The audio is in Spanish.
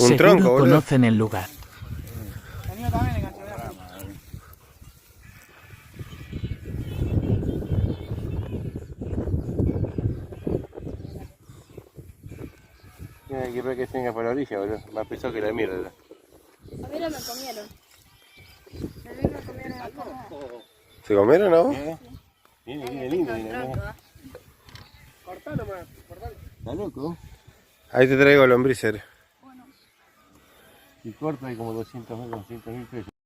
Un tronco, boludo. Conocen el lugar. El mío también enganchó. Tiene que ver que tenga por la orilla, boludo. Más pesado que la mierda. A mí no me comieron. A mí me comieron la cara. ¿Se comieron, no? Viene lindo, viene. Cortalo, man. Cortalo. ¿Está loco? Ahí te traigo lombrices. Bueno. Y corta hay como 200.000 pesos.